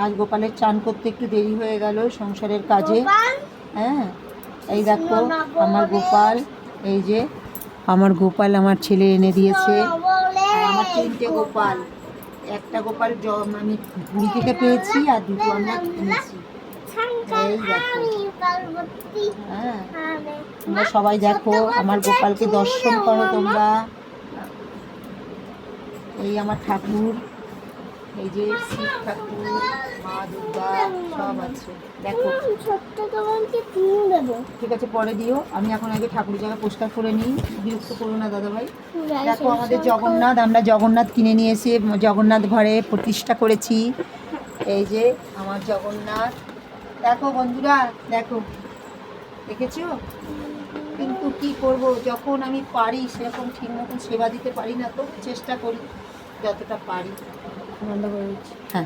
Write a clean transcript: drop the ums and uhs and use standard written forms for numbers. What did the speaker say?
আজ গোপালের চান করতে একটু দেরি হয়ে গেল সংসারের কাজে। হ্যাঁ, এই দেখো আমার গোপাল, এই যে আমার গোপাল আমার ছেলে এনে দিয়েছে। আর আমার 3টে গোপাল, একটা গোপাল আমি পুরী থেকে পেয়েছি আর 2টো আমরা কিনেছি। এই দেখো, হ্যাঁ তোমরা সবাই দেখো আমার গোপালকে দর্শন করো তোমরা। এই আমার ঠাকুর, এই যে শিব ঠাকুর, মা দুর্গা সব আছে দেখো। ঠিক আছে পরে দিও, আমি এখন আগে ঠাকুর জায়গা পরিষ্কার করে নিই, বিরক্ত করো না দাদাভাই। দেখো আমাদের জগন্নাথ, আমরা জগন্নাথ কিনে নিয়ে এসে জগন্নাথ ঘরে প্রতিষ্ঠা করেছি। এই যে আমার জগন্নাথ, দেখো বন্ধুরা দেখো, দেখেছো? কিন্তু কি করব, যখন আমি পারি সেরকম ঠিক মতন সেবা দিতে পারি না, তো চেষ্টা করি যতটা পারি। হ্যাঁ।